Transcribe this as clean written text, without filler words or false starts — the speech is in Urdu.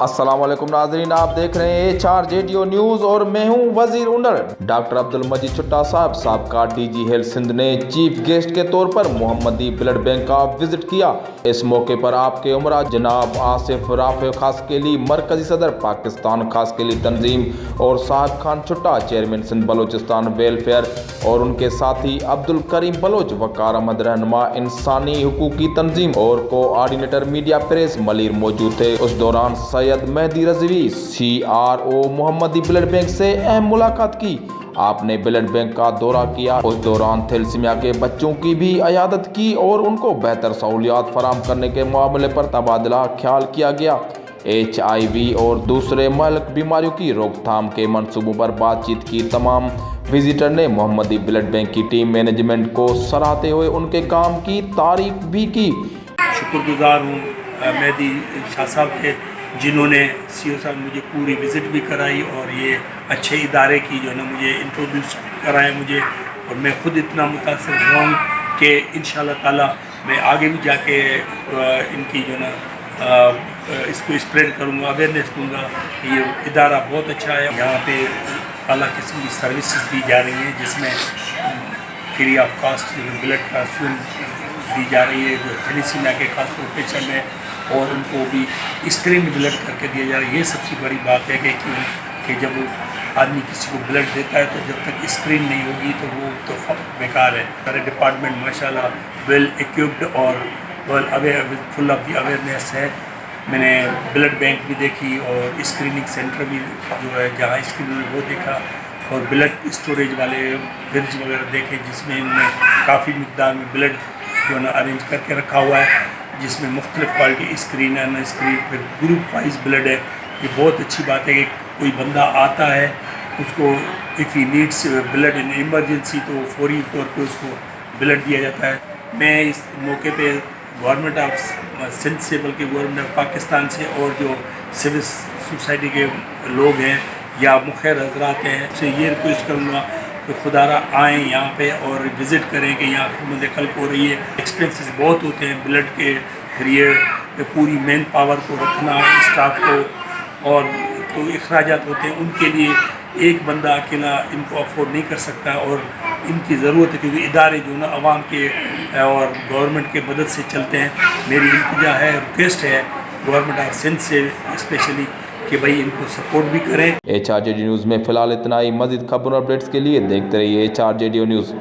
السلام علیکم ناظرین، آپ دیکھ رہے ہیں HRJDO نیوز اور میں ہوں وزیر اونر۔ ڈاکٹر عبدالمجید چٹا صاحب سابقہ DG ہیلتھ سندھ نے چیف گیسٹ کے طور پر محمدی بلڈ بینک کا وزٹ کیا۔ اس موقع پر آپ کے عمرہ جناب آصف رافع خاسقیلی مرکزی صدر پاکستان خاسقیلی تنظیم اور صاحب خان چٹا چیئرمین سندھ بلوچستان ویلفیئر اور ان کے ساتھی عبدالکریم بلوچ، وقار احمد رہنما انسانی حقوقی تنظیم اور کوآرڈینیٹر میڈیا پریس ملیر موجود تھے۔ اس دوران سید مہدی رضوی CRO محمدی بلڈ بینک سے اہم ملاقات کی۔ آپ نے بلڈ بینک کا دورہ کیا۔ اس دوران تھیلیسیمیا کے بچوں کی بھی عیادت کی اور ان کو بہتر سہولیات فراہم کرنے کے معاملے پر تبادلہ خیال کیا گیا۔ HIV اور دوسرے مہلک بیماریوں کی روک تھام کے منصوبوں پر بات چیت کی۔ تمام وزٹر نے محمدی بلڈ بینک کی ٹیم مینجمنٹ کو سراہتے ہوئے ان کے کام کی تعریف بھی کی۔ شکر گزار ہوں مہدی شاہ صاحب کے، جنہوں نے CO صاحب مجھے پوری وزٹ بھی کرائی اور یہ اچھے ادارے کی جو نا مجھے انٹروڈیوس کرائے مجھے، اور میں خود اتنا متاثر ہوا ہوں کہ انشاءاللہ تعالی میں آگے بھی جا کے ان کی جو نا اس کو اسپریڈ کروں گا، اویئرنیس دوں گا کہ یہ ادارہ بہت اچھا ہے۔ یہاں پہ اعلیٰ قسم کی سروسز دی جا رہی ہیں، جس میں free of cost blood transfusion دی جا رہی ہے جو تھیلیسیمیا کے خاص طور پہ پیشنٹ ہیں، اور ان کو بھی اسکرین بلڈ کر کے دیا جا رہا ہے۔ یہ سب سے بڑی بات ہے کہ جب آدمی کسی کو بلڈ دیتا ہے تو جب تک اسکرین نہیں ہوگی تو وہ تو بیکار ہے۔ سارے ڈپارٹمنٹ ماشاءاللہ ویل ایکوپڈ اور فل آف دی اویئرنیس ہے۔ میں نے بلڈ بینک بھی دیکھی اور اسکریننگ سینٹر بھی جو ہے جہاں اسکریننگ وہ دیکھا، اور بلڈ اسٹوریج والے فریج وغیرہ دیکھے جس میں انہوں نے کافی مقدار میں بلڈ جو ہے نا ارینج کر کے رکھا ہوا ہے، جس میں مختلف کوالٹی اسکرین ہے، نا اسکرین پہ گروپ وائز بلڈ ہے۔ یہ بہت اچھی بات ہے کہ کوئی بندہ آتا ہے اس کو if he needs blood in emergency تو فوری طور پہ اس کو بلڈ دیا جاتا ہے۔ میں اس موقع پہ گورنمنٹ آف سندھ سے بلکہ گورنمنٹ آف پاکستان سے اور جو سول سوسائٹی کے لوگ ہیں یا مخیر حضرات ہیں سے یہ ریکویسٹ کروں گا کہ خدا را آئیں یہاں پہ اور وزٹ کریں کہ یہاں خدمت خلق ہو رہی ہے۔ ایکسپینسز بہت ہوتے ہیں بلڈ کے ذریعے، پوری مین پاور کو رکھنا اسٹاف کو، اور تو اخراجات ہوتے ہیں ان کے لیے ایک بندہ اکیلا ان کو افورڈ نہیں کر سکتا، اور ان کی ضرورت ہے کیونکہ ادارے جو نا عوام کے اور گورنمنٹ کے مدد سے چلتے ہیں۔ میری التجا ہے، ریکویسٹ ہے گورنمنٹ آف سندھ سے اسپیشلی کہ بھائی ان کو سپورٹ بھی کریں۔ HRJD نیوز میں فی الحال اتنا ہی۔ مزید خبروں اپڈیٹس کے لیے دیکھتے رہیے HRJDO نیوز۔